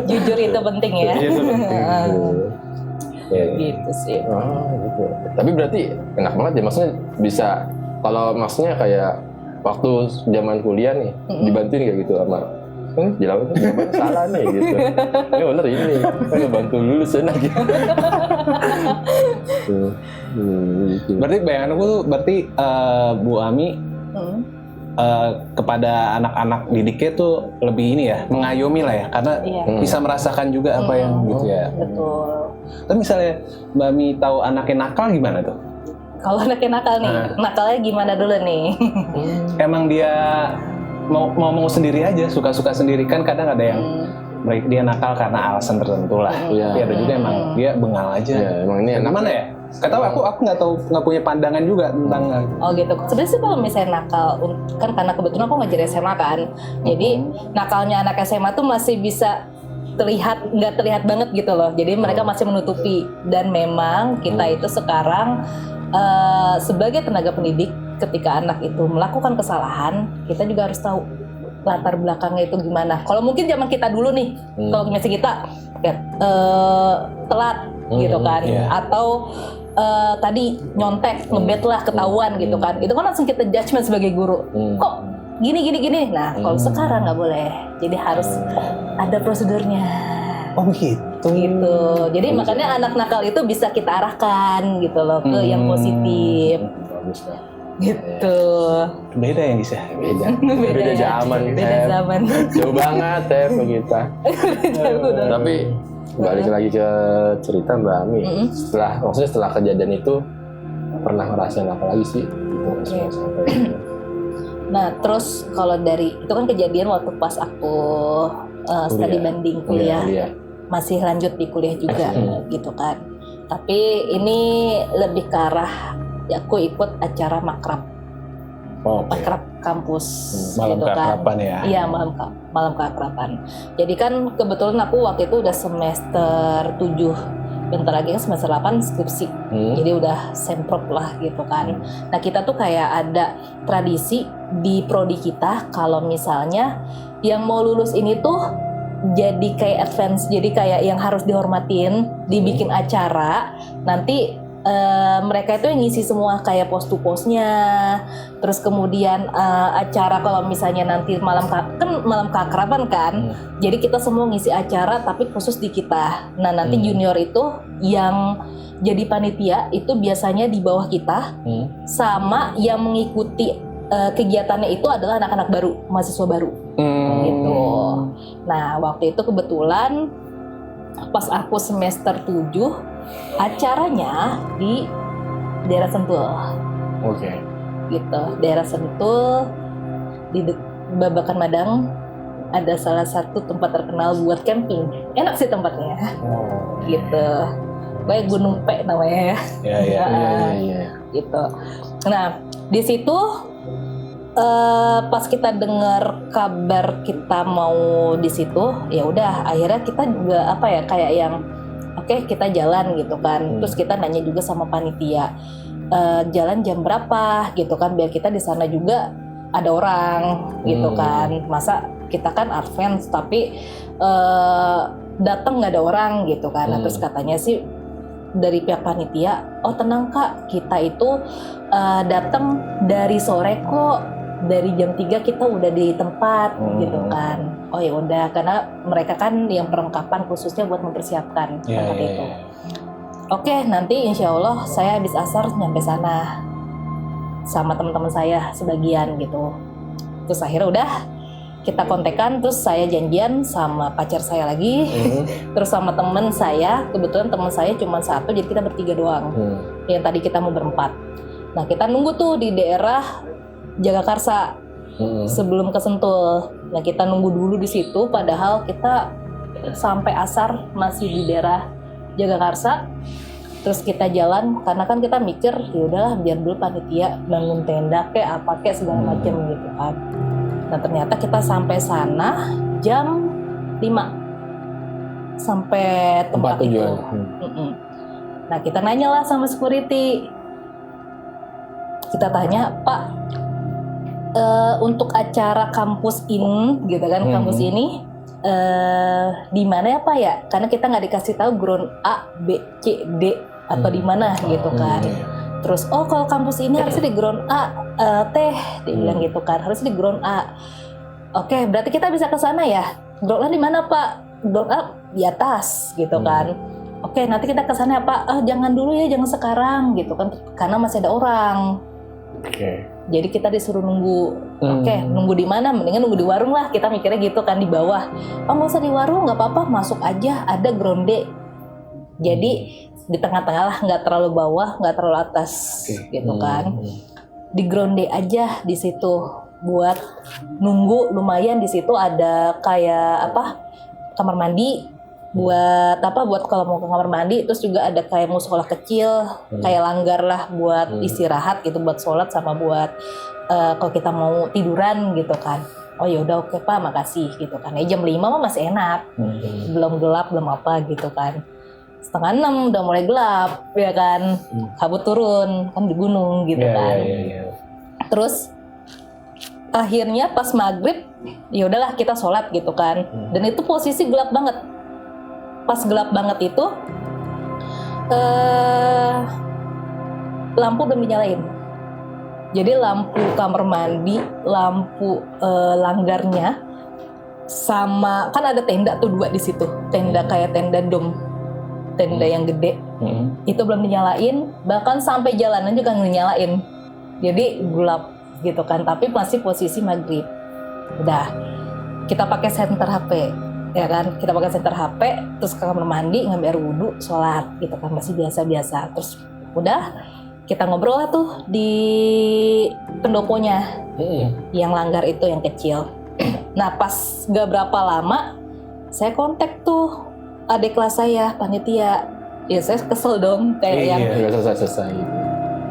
Jujur itu penting ya.
Itu penting.
Gitu sih.
Gitu. Tapi berarti enak banget ya, maksudnya bisa kalau maksudnya kayak waktu zaman kuliah nih dibantuin kayak gitu sama jawabannya salah nih gitu. Ini bener ini, kan bantu lulus enak gitu.
Berarti bayangan aku tuh berarti Bu Ami kepada anak-anak didiknya tuh lebih ini ya, mengayomi lah ya, karena bisa merasakan juga apa yang gitu ya.
Betul.
Tapi misalnya Mbak Ami tahu anaknya nakal gimana tuh?
Kalau anaknya nakal nih, nakalnya gimana dulu nih?
Emang dia mau sendiri aja, suka-suka sendiri, kan kadang ada yang dia nakal karena alasan tertentu lah. Tapi ada juga emang dia bengal aja.
Ya, emang ini enak.
Gimana ya? Gak tahu, aku nggak punya pandangan juga tentang.
Oh gitu. Sebenarnya sih kalau misalnya nakal, kan karena kebetulan aku ngajar SMA kan, jadi nakalnya anak SMA tuh masih bisa nggak terlihat banget gitu loh. Jadi mereka masih menutupi, dan memang kita itu sekarang sebagai tenaga pendidik, ketika anak itu melakukan kesalahan, kita juga harus tahu latar belakangnya itu gimana. Kalau mungkin zaman kita dulu nih, kalau misalnya kita telat gitu kan, atau tadi nyontek, ngebet lah, ketahuan gitu kan, itu kan langsung kita judgement sebagai guru. Kok gini. Nah, kalau sekarang nggak boleh. Jadi harus ada prosedurnya.
Oh gitu.
Gitu. Jadi makanya anak nakal itu bisa kita arahkan gitu loh ke yang positif.
Bagus lah.
Gitu.
Beda ya bisa.
Beda zaman.
Beda
Tep.
zaman.
Jauh banget ya kita. Tapi balik lagi ke cerita Mbak Ami. Setelah kejadian itu pernah ngerasain apa lagi sih?
Nah, terus kalau dari itu kan kejadian waktu pas aku studi banding kuliah. Masih lanjut di kuliah juga gitu kan. Tapi ini lebih ke arah aku ikut acara makrab. Makrab kampus
Malam
gitu kan.
keakraban ya.
Iya, malam keakraban. Jadi kan kebetulan aku waktu itu udah semester 7. Bentar lagi kan semester 8 skripsi. Jadi udah semprot lah gitu kan. Nah, kita tuh kayak ada tradisi di prodi kita kalau misalnya yang mau lulus ini tuh jadi kayak advance, jadi kayak yang harus dihormatin, dibikin acara. Nanti mereka itu yang ngisi semua kayak post-to-postnya, terus kemudian acara kalau misalnya nanti malam keakraban kan, jadi kita semua ngisi acara tapi khusus di kita. Nah nanti junior itu yang jadi panitia itu biasanya di bawah kita, sama yang mengikuti kegiatannya itu adalah anak-anak baru, mahasiswa baru, gitu. Nah waktu itu kebetulan pas aku semester 7 acaranya di daerah Sentul. Gitu, daerah Sentul di Babakan Madang ada salah satu tempat terkenal buat camping. Enak sih tempatnya. Gitu. Kayak Gunung P namanya ya.
Iya.
Gitu. Nah, di situ pas kita dengar kabar kita mau di situ, ya udah akhirnya kita juga kayak yang oke, kita jalan gitu kan. Terus kita nanya juga sama panitia jalan jam berapa gitu kan, biar kita di sana juga ada orang gitu kan. Masa kita kan advance tapi datang nggak ada orang gitu kan. Nah, terus katanya sih dari pihak panitia, oh tenang kak, kita itu datang dari sore kok. Dari jam 3 kita udah di tempat gitu kan. Oh ya udah, karena mereka kan yang perlengkapan khususnya buat mempersiapkan tempat itu. Oke, nanti insya Allah saya habis asar nyampe sana sama teman-teman saya sebagian gitu. Terus akhirnya udah kita kontekan, terus saya janjian sama pacar saya lagi, terus sama teman saya. Kebetulan teman saya cuma satu, jadi kita bertiga doang. Yang tadi kita mau berempat. Nah kita nunggu tuh di daerah Jagakarsa sebelum ke Sentul. Nah kita nunggu dulu di situ, padahal kita sampai asar masih di daerah Jagakarsa. Terus kita jalan, karena kan kita mikir ya udahlah biar dulu panitia bangun tenda kayak apa kayak segala macam gitu kan. Nah ternyata kita sampai sana jam 5 sampai tempat itu. Nah kita nanya lah sama security. Kita tanya, Pak, untuk acara kampus ini, gitu kan, kampus ini di mana ya Pak ya? Karena kita nggak dikasih tahu ground A, B, C, D atau di mana gitu kan. Terus, oh kalau kampus ini harusnya di ground A, T, dia bilang gitu kan, harusnya di ground A. Oke, berarti kita bisa ke sana ya? Ground A di mana Pak? Ground A di atas gitu kan. Oke, nanti kita ke sana ya Pak. Jangan dulu ya, jangan sekarang gitu kan, karena masih ada orang. Jadi kita disuruh nunggu. Oke, nunggu di mana? Mendingan nunggu di warung lah. Kita mikirnya gitu kan, di bawah. Oh nggak usah di warung, nggak apa-apa, masuk aja. Ada ground D. Jadi di tengah-tengah lah, nggak terlalu bawah, nggak terlalu atas, gitu kan. Di ground D aja di situ buat nunggu. Lumayan di situ ada kayak kamar mandi. Buat kalau mau ke kamar mandi, terus juga ada kayak musola kecil, kayak langgar lah buat istirahat gitu, buat sholat sama buat kalau kita mau tiduran gitu kan. oh ya udah oke Pak, makasih gitu kan. Ya jam 5 mah masih enak, belum gelap belum apa gitu kan. 5:30 udah mulai gelap ya kan, kabut turun kan di gunung gitu kan. Terus akhirnya pas maghrib ya udahlah kita sholat gitu kan, dan itu posisi gelap banget. Pas gelap banget itu lampu belum dinyalain. Jadi lampu kamar mandi, lampu langgarnya, sama kan ada tenda tuh 2 di situ, tenda kayak tenda dom, tenda yang gede, itu belum dinyalain, bahkan sampai jalanan juga nggak dinyalain. Jadi gelap gitu kan, tapi masih posisi maghrib. Udah, kita pakai senter HP, ya kan? Kita pakai senter HP, terus ke kamar mandi, ngambil air wudhu, sholat gitu kan, masih biasa-biasa. Terus udah. Kita ngobrol lah tuh di pendoponya, yang langgar itu yang kecil. Nah pas gak berapa lama, saya kontak tuh adik kelas saya, panitia. Ya saya kesel dong, kayak yang
Nggak selesai.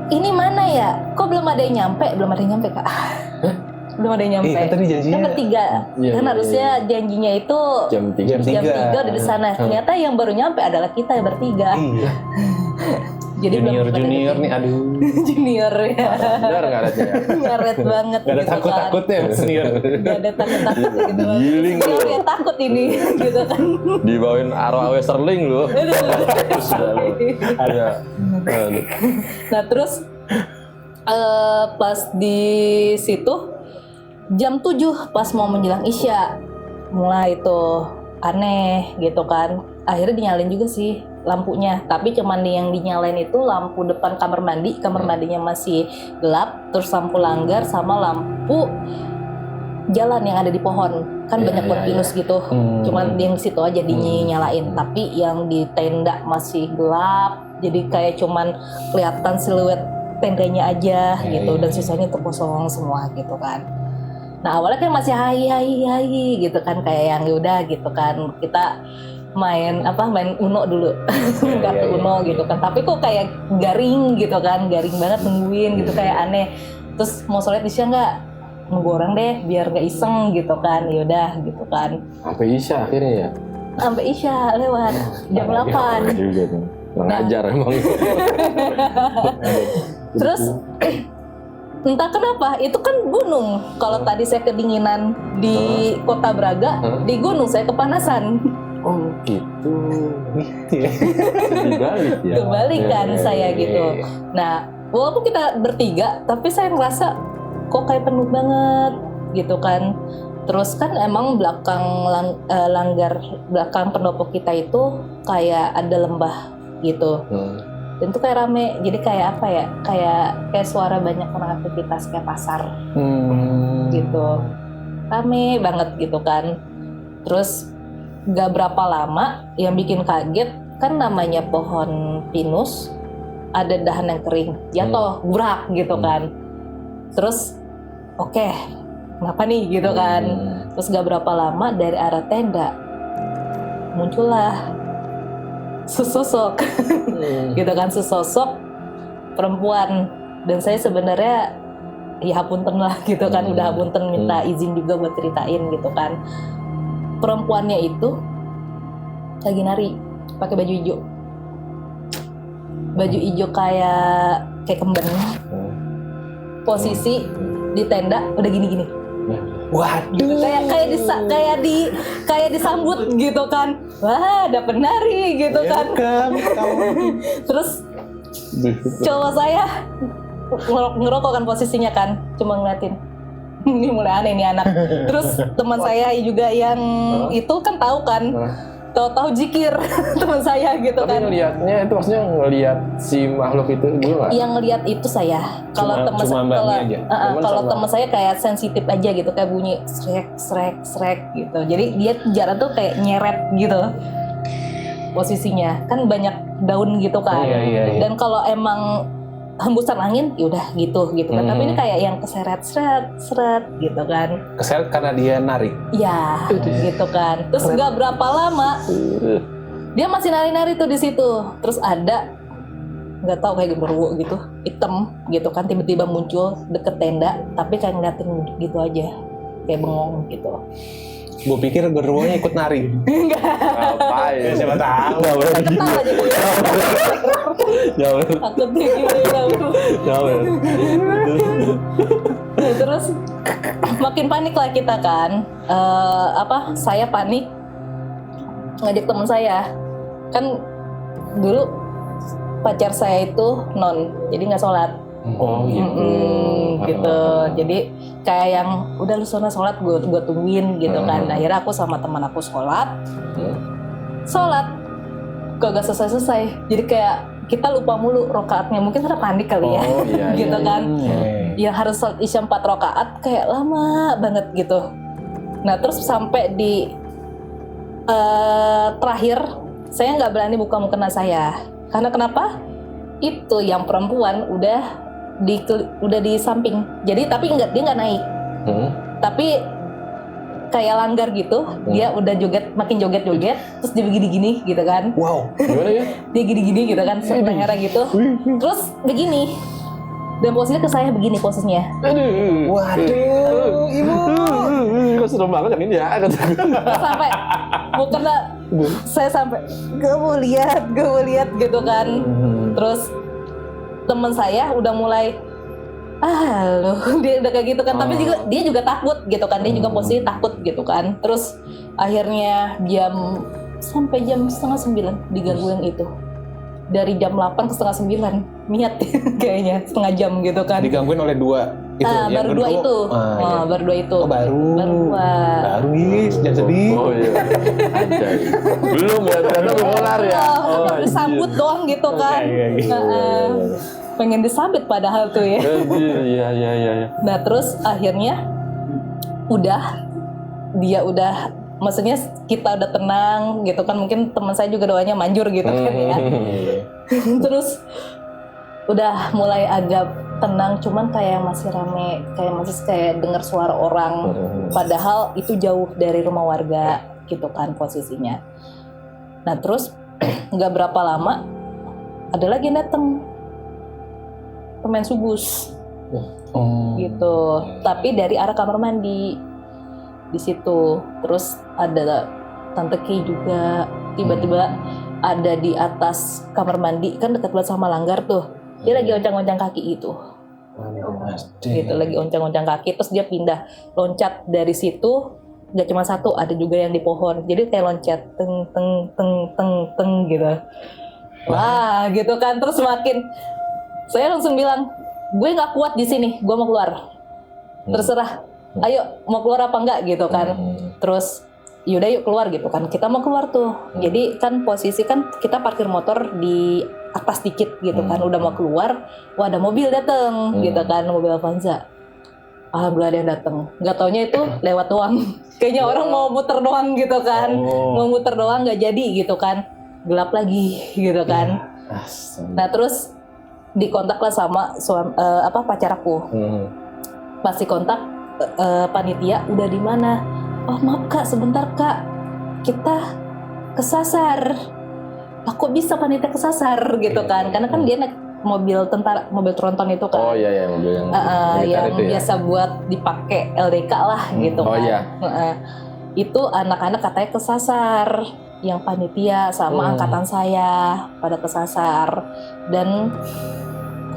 Ini mana ya? Kok belum ada yang nyampe? Belum ada yang nyampe Kak. Belum ada yang nyampe.
Kan tadi janjinya
Kan bertiga. Kan harusnya janjinya itu
Jam 3.
jam 3 udah di sana. Ternyata yang baru nyampe adalah kita yang bertiga.
Iya.
Jadi
Junior nih, aduh.
Junior ya.
Benar ngaretnya ya?
Ngaret banget
Gak ada
gitu
takut-takutnya senior.
Gak ada takut-takut gitu.
Giling lu.
Senior yang takut ini gitu kan.
Dibawain arwah Westerling lu. Ada.
Nah terus pas di situ jam 7 pas mau menjelang Isya mulai itu aneh gitu kan. Akhirnya dinyalain juga sih lampunya, tapi cuman yang dinyalain itu lampu depan kamar mandi, kamar mandinya masih gelap, terus lampu langgar sama lampu jalan yang ada di pohon, kan banyak pohon pinus gitu, cuman yang situ aja dinyalain, tapi yang di tenda masih gelap, jadi kayak cuman kelihatan siluet tendanya aja gitu, dan sisanya tuh kosong semua gitu kan. Nah awalnya kan masih hai gitu kan, kayak yang yaudah gitu kan, kita main Uno dulu, kartu Uno gitu kan, tapi kok kayak garing gitu kan, garing banget nungguin gitu, kayak aneh. Terus mau sholat isya nggak, nunggu orang deh biar nggak iseng gitu kan, yaudah gitu kan.
Sampai Isya akhirnya ya?
Sampai isya lewat jam 8.
Juga nih. Mengajar emang.
Terus entah kenapa itu kan gunung. Kalau tadi saya kedinginan di Kota Braga, di gunung saya kepanasan.
Oh gitu. Dibalik ya.
Kebalikan saya gitu. Nah, walaupun kita bertiga, tapi saya ngerasa kok kayak penuh banget gitu kan. Terus kan emang belakang langgar, belakang pendopo kita itu kayak ada lembah gitu. Dan itu kayak rame, jadi kayak apa ya? Kayak suara banyak orang aktivitas kayak pasar gitu. Rame banget gitu kan. Terus gak berapa lama yang bikin kaget kan, namanya pohon pinus ada dahan yang kering jatuh burak gitu kan. Terus oke, kenapa nih gitu kan. Terus gak berapa lama dari arah tenda muncullah sesosok gitu kan, sesosok perempuan. Dan saya sebenarnya ya hapunten lah gitu kan, udah hapunten minta izin juga buat ceritain gitu kan. Perempuannya itu lagi nari pakai baju hijau, kayak kemben. Posisi di tenda udah gini-gini.
Waduh.
Gitu, kayak disambut gitu kan. Wah, ada penari gitu kan. Terus cowok saya ngerokok kan posisinya kan, cuma ngeliatin. Ini mulai aneh nih anak. Terus teman saya juga yang itu kan tahu kan, tahu jikir teman saya gitu.
Tapi
kan.
ngelihatnya itu maksudnya ngelihat si makhluk itu gitu nggak?
Yang ngelihat itu saya. Kalau teman teman saya kayak sensitif aja gitu, kayak bunyi srek gitu. Jadi dia jalan tuh kayak nyeret gitu posisinya. Kan banyak daun gitu kan.
Iya.
Dan kalau emang hembusan angin ya udah gitu kan. Tapi ini kayak yang keseret gitu kan.
Keseret karena dia narik.
Ya, gitu kan. Terus nggak berapa lama dia masih nari-nari tuh di situ. Terus ada nggak tahu kayak genderuwo gitu, hitam gitu kan, tiba-tiba muncul deket tenda, tapi kayak ngeliatin gitu aja, kayak bengong gitu.
Gue pikir genderuwonya ikut nari.
Ngapain?
Siapa tahu.
Ketawa aja gue.
Jauh.
Takut dia gimana.
Jauh.
Nah, terus makin panik lah kita kan. Saya panik ngajak teman saya. Kan dulu pacar saya itu non, jadi nggak sholat.
Oh gitu.
Gitu. Jadi kayak yang udah lu sana sholat, gue tungguin gitu kan. Akhirnya aku sama teman aku sholat, gak selesai. Jadi kayak kita lupa mulu rokaatnya, mungkin karena panik kali ya,
Oh, iya,
gitu
iya,
kan.
Iya.
Yang harus sholat isya 4 rokaat kayak lama banget gitu. Nah terus sampai di terakhir saya nggak berani buka mukena saya, karena kenapa? Itu yang perempuan udah di samping. Jadi tapi dia nggak naik. Tapi kayak langgar gitu. Dia udah makin joget, terus dia begini-gini gitu kan.
Wow.
Gimana ya?
Dia gini-gini gitu kan, lehernya gitu. Terus begini. Dan posisinya ke saya begini posisinya.
Aduh.
Waduh, ibu.
Kok serem banget kan ini ya?
Sampai mukena saya sampai gak mau lihat gitu kan. Terus teman saya udah mulai dia udah kayak gitu kan, tapi dia juga takut gitu kan, dia juga posisi takut gitu kan. Terus akhirnya sampai jam 8:30 diganggu yang itu, dari jam 8 ke 8:30 niat kayaknya setengah jam gitu kan.
Digangguin oleh dua itu.
Baru dua itu.
Iya.
Baru dua itu.
Oh, baru
dua.
Baru jangan sedih.
Oh iya. Anjay. Belum ya, ternyata belum kelar ya.
Baru disambut doang gitu kan. Pengen disambit padahal tuh ya.
Iya.
Nah terus akhirnya dia udah, maksudnya kita udah tenang gitu kan, mungkin teman saya juga doanya manjur gitu kan ya. Terus udah mulai agak tenang, cuman kayak masih rame, kayak dengar suara orang, padahal itu jauh dari rumah warga gitu kan posisinya. Nah terus nggak berapa lama ada lagi yang datang, pemain sugus gitu, tapi dari arah kamar mandi di situ. Terus ada Tante Kay juga tiba-tiba ada di atas kamar mandi, kan dekat banget sama langgar tuh. Dia lagi oncang-oncang kaki itu. Gitu, lagi oncang-oncang kaki, terus dia pindah loncat dari situ. Gak cuma satu, ada juga yang di pohon. Jadi kayak loncat teng gitu. Wah, gitu kan. Terus saya langsung bilang, gue nggak kuat di sini, gue mau keluar. Terserah, ayo mau keluar apa enggak gitu kan. Terus yaudah yuk keluar gitu kan. Kita mau keluar tuh. Jadi kan posisi kan kita parkir motor di atas dikit gitu kan. Udah mau keluar, wah ada mobil dateng gitu kan, mobil Avanza. Alhamdulillah ada yang dateng. Gak taunya itu lewat doang. Kayaknya orang mau muter doang gitu kan. Mau muter doang nggak jadi gitu kan. Gelap lagi gitu kan. Nah terus dikontak lah sama pacar aku. Pasti kontak panitia, udah di mana? Oh maaf kak, sebentar kak, kita kesasar. Kok bisa panitia kesasar gitu kan? Karena kan dia naik mobil tentara, mobil tronton itu kan.
Oh iya mobil yang
yang
itu ya?
biasa buat dipakai LDK lah gitu kan.
Oh iya.
Itu anak-anak katanya kesasar, yang panitia sama angkatan saya pada kesasar, dan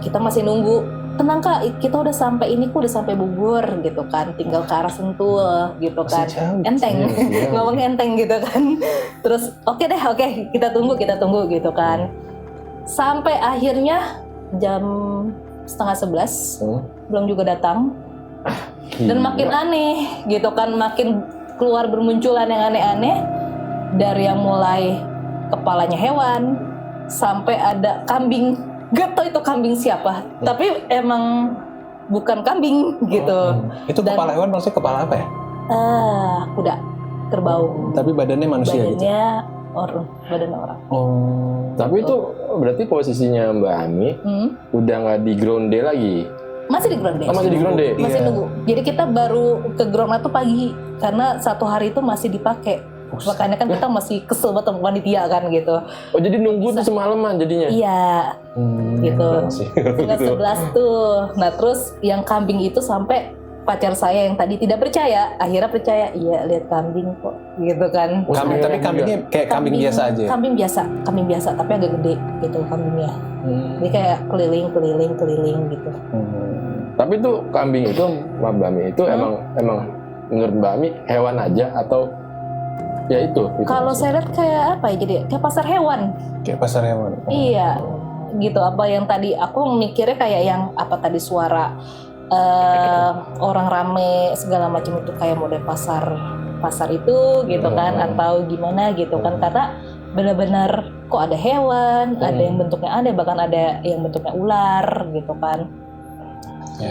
kita masih nunggu. Tenang kak, kita udah sampai ini, udah sampai Bogor gitu kan, tinggal ke arah Sentul gitu kan. Enteng, ngomongnya enteng gitu kan. Terus oke, kita tunggu gitu kan. Sampai akhirnya jam 10:30 belum juga datang. Dan makin aneh gitu kan, makin keluar bermunculan yang aneh-aneh. Dari yang mulai kepalanya hewan sampai ada kambing. Gak tau itu kambing siapa, tapi emang bukan kambing gitu.
Itu kepala hewan, maksudnya kepala apa ya?
Kuda, kerbau.
Tapi badannya manusia gitu?
Badannya orang.
Tapi itu berarti posisinya Mbak Ami udah nggak di ground day lagi?
Masih di ground day.
Masih di ground day?
Masih nunggu. Jadi kita baru ke ground itu pagi, karena 1 hari itu masih dipakai. Makanya kan kita masih kesel banget sama panitia kan gitu.
Oh jadi nunggu tuh semalaman jadinya?
Iya, gitu. Setengah 11 tuh. Nah terus yang kambing itu sampai pacar saya yang tadi tidak percaya akhirnya percaya, iya lihat kambing kok gitu kan.
Kambing, tapi kambingnya kayak kambing biasa aja.
Kambing biasa tapi agak gede gitu kambingnya. Jadi kayak keliling gitu.
Tapi tuh kambing itu, Mbak Bami itu emang menurut Mbak Bami hewan aja atau ya itu
Kalau
maksudnya.
saya lihat kayak apa ya, jadi kayak pasar hewan.
Kayak pasar hewan.
Iya, gitu. Apa yang tadi aku mikirnya kayak yang apa tadi suara orang rame segala macam itu kayak model pasar itu gitu kan, atau gimana gitu kan, karena benar-benar kok ada hewan, ada yang bentuknya aneh, bahkan ada yang bentuknya ular gitu kan.
Ya.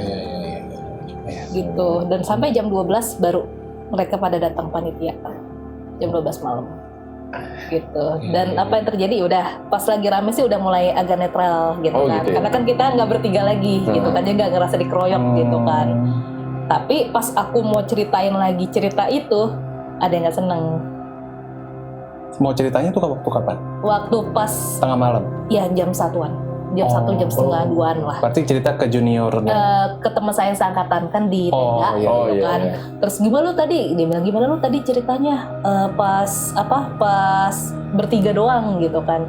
Gitu. Dan sampai jam 12 baru mereka pada datang panitia. Jam 12 malam. Gitu. Dan apa yang terjadi udah pas lagi rame sih udah mulai agak netral gitu kan.
Gitu ya?
Karena kan kita nggak bertiga lagi gitu kan, dia nggak ngerasa dikeroyok gitu kan. Tapi pas aku mau ceritain lagi cerita itu, ada yang nggak seneng.
Mau ceritanya tuh waktu kapan?
Waktu pas
Tengah malam.
ya jam 1-an. Jam 1 jam setengah 2-an lah.
Berarti cerita ke juniornya.
Ke teman saya seangkatan kan di tenda gitu kan. Terus gimana lu tadi? Dia bilang gimana lu tadi ceritanya pas bertiga doang gitu kan.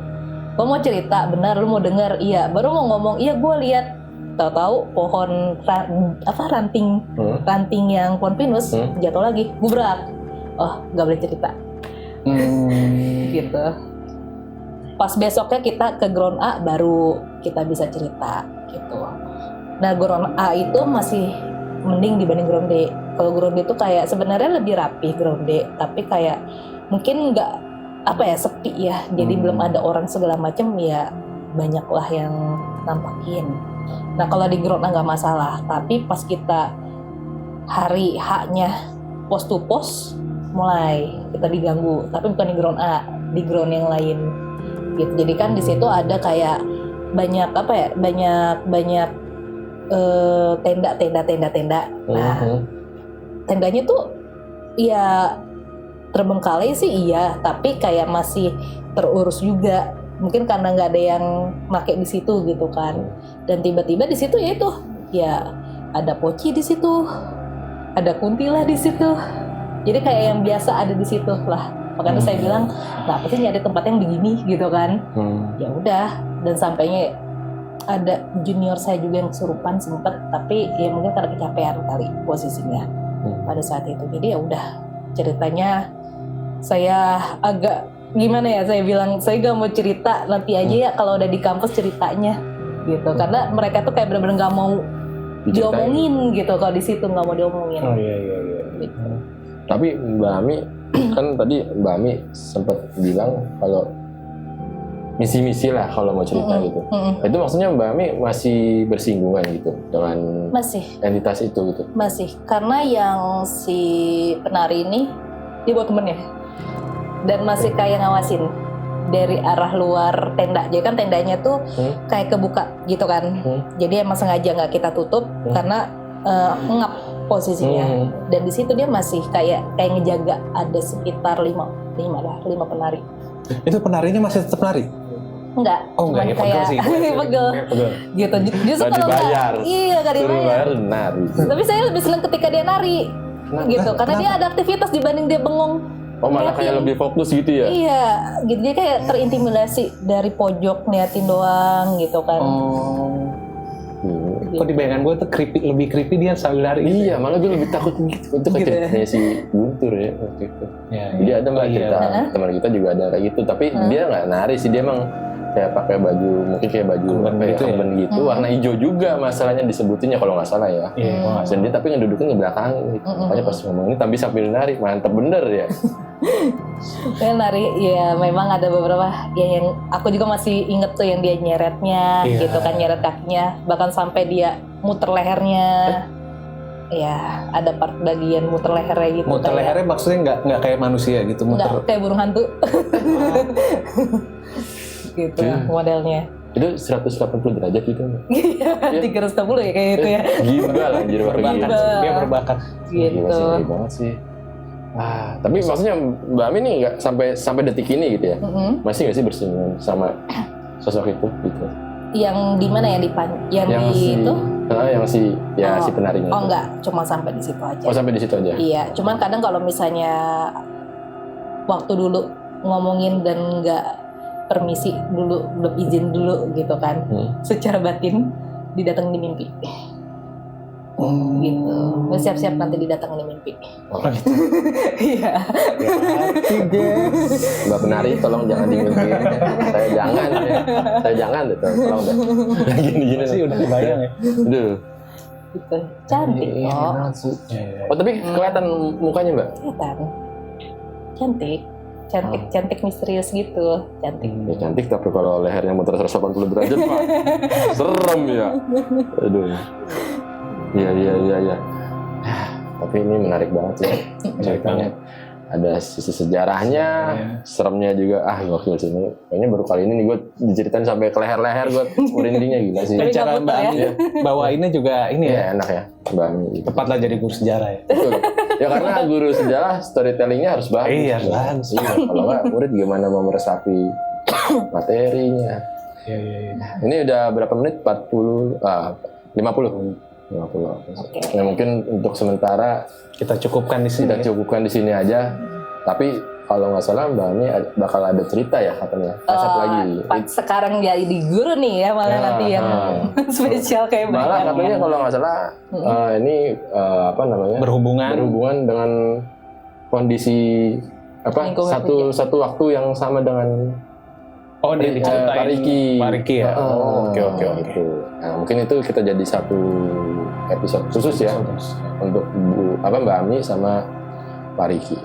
Gua mau cerita, benar lu mau denger? Iya, baru mau ngomong, iya gue lihat tahu-tahu pohon ranting yang pohon pinus jatuh lagi, gubrak. Oh, nggak boleh cerita. Gitu. Pas besoknya kita ke ground A baru kita bisa cerita gitu. Nah ground A itu masih mending dibanding ground D. Kalau ground D itu kayak sebenarnya lebih rapi ground D, tapi kayak mungkin nggak sepi ya. Jadi belum ada orang segala macam ya, banyak lah yang nampakin. Nah kalau di ground A nggak masalah, tapi pas kita hari H-nya post to post mulai kita diganggu, tapi bukan di ground A, di ground yang lain. Gitu. Jadi kan di situ ada kayak banyak tenda. Nah, tendanya tuh ya terbengkalai sih iya, tapi kayak masih terurus juga. Mungkin karena nggak ada yang pakai di situ gitu kan. Dan tiba-tiba di situ ya itu ya ada poci di situ, ada kuntilah di situ. Jadi kayak yang biasa ada di situ lah. Makanya saya bilang, nah apa sih nyari tempat yang begini gitu kan? Ya udah, dan sampainya ada junior saya juga yang kesurupan sempet, tapi ya mungkin karena kecapean kali posisinya pada saat itu. Jadi ya udah, ceritanya saya agak gimana ya? Saya bilang saya gak mau cerita, nanti aja ya kalau udah di kampus ceritanya gitu. Karena mereka tuh kayak benar-benar gak mau diomongin gitu, kalau di situ nggak mau diomongin.
Oh iya.
Gitu.
Tapi Mbak Ami kan tadi Mbak Ami sempat bilang kalau misi-misi lah kalau mau cerita gitu. Itu maksudnya Mbak Ami masih bersinggungan gitu dengan entitas itu gitu?
Masih, karena yang si penari ini dia bawa temennya dan masih kayak ngawasin dari arah luar tenda. Jadi kan tendanya tuh kayak kebuka gitu kan. Jadi emang sengaja nggak kita tutup karena ngap posisinya. Dan di situ dia masih kayak ngejaga, ada sekitar 5 penari.
Itu penarinya masih tetap nari?
Enggak,
enggak, ya
kayak pegel gitu. Justru kalau
dibayar.
Iya, nggak dibayar.
Nari.
Tapi saya lebih senang ketika dia nari gitu, karena dia ada aktivitas dibanding dia bengong.
Oh malah kayak lebih fokus gitu ya?
Iya, gitu, dia kayak terintimidasi dari pojok niatin doang gitu kan.
Kok di bayangan gue tuh lebih creepy dia sambil lari gitu.
Iya, malah gue lebih takut gitu. Itu kayak ceritanya si Guntur ya waktu itu. Jadi ada mbak cerita, teman kita juga ada kayak gitu. Tapi dia nggak nari sih, dia emang kayak pakai baju, mungkin kayak baju keben gitu, warna hijau juga masalahnya disebutinnya kalau nggak salah ya. Dan dia tapi ngedudukin ke belakang gitu. Makanya pas ngomong ini tapi sambil nari, mantep bener ya.
Dia nari, ya memang ada beberapa yang aku juga masih inget tuh yang dia nyeretnya gitu kan, nyeret kakinya, bahkan sampai dia muter lehernya. Ya, ada part bagian muter lehernya gitu.
Muter lehernya maksudnya nggak kayak manusia gitu, muter.
Nggak, kayak burung hantu. Gitu modelnya.
Itu 180 derajat gitu.
Iya, 360 ya kayak gitu ya.
Gila lah, anjir
berbakat. Dia berbakat.
Gitu.
Gila banget sih. Tapi maksudnya Mbak Ami nih nggak sampai detik ini gitu ya, masih nggak sih bersinggungan sama sosok itu gitu?
Yang di mana, yang di itu?
Yang si si penarinya.
Oh enggak, cuma sampai di situ aja.
Oh, sampai di situ aja.
Iya, cuman kadang kalau misalnya waktu dulu ngomongin dan nggak permisi dulu, belum izin dulu gitu kan, secara batin didatengin di mimpi. Gitu. Siap-siap nanti didatengin di mimpi.
Oh, gitu.
Iya.
Mbak penari tolong jangan dimimpiin. Saya jangan ya. Saya jangan deh, tolong deh. Gini-gini
sih udah kebayang ya.
Aduh.
Gitu. Cantik
Iya,
kok.
banget sih.
Iya.
Oh, tapi kelihatan mukanya, Mbak?
Kelihatan. Cantik. Cantik misterius gitu. Cantik.
Ya cantik, tapi kalau lehernya muter 180 derajat, Pak. Serem ya. Aduh. Iya. Tapi ini menarik banget sih ceritanya. Ada sisi sejarahnya, seremnya juga. Gokil sih ini. Kayaknya baru kali ini nih gue diceritain sampai ke leher-leher gue merindingnya gila sih.
Tapi
Cara
nggak
Mbak
butuh
Ami bawainnya juga ini ya.
Iya enak ya, Mbak Ami.
Tepatlah jadi guru sejarah ya.
Betul. Ya karena guru sejarah storytellingnya harus bagus.
Iya, bagus.
Iya, kalau nggak murid gimana mau meresapi materinya.
Iya.
Ini udah berapa menit? 50.
Oke.
Ya mungkin untuk sementara
Kita cukupkan di sini.
kita cukupkan di sini aja. Tapi kalau nggak salah Mbak Ami bakal ada cerita ya katanya. Kasap lagi.
Sekarang jadi guru nih ya malah nanti yang spesial kayak
Malah
Mbak.
katanya kalau nggak salah ini apa namanya? Berhubungan dengan kondisi apa?
Lingkungan
Satu waktu yang sama dengan
Oh, dia diceritain
Pak Riki ya.
Oke.
Gitu. Nah, mungkin itu kita jadi satu episode khusus ya untuk Mbak Ami sama Pak Riki.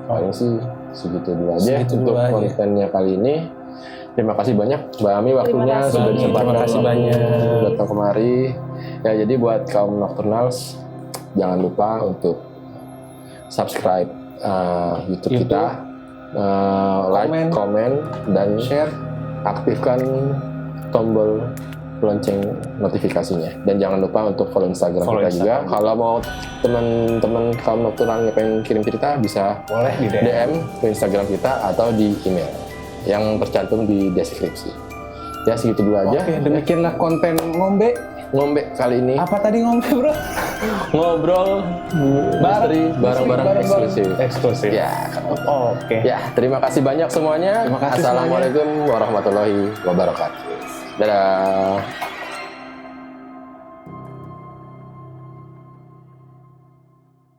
Paling sih segitu dulu aja untuk kontennya kali ini. Terima kasih banyak Mbak Ami waktunya sudah disempatkan.
Terima kasih banyak
datang kemari. Ya jadi buat kaum Nocturnals jangan lupa untuk subscribe YouTube kita, like, komen, dan share. Aktifkan tombol lonceng notifikasinya dan jangan lupa untuk follow Instagram kita juga. Kalau mau teman-teman kaum Nocturnal yang pengen kirim cerita bisa
boleh di
DM ke Instagram kita atau di email yang tercantum di deskripsi. Ya segitu dulu aja.
Oke, demikianlah konten ngombe
kali ini.
Apa tadi ngombe, Bro?
Ngobrol misteri barang-barang eksklusif. Ya.
Oke.
Ya, terima kasih banyak semuanya.
Terima kasih
Assalamualaikum warahmatullahi wabarakatuh. Dadah.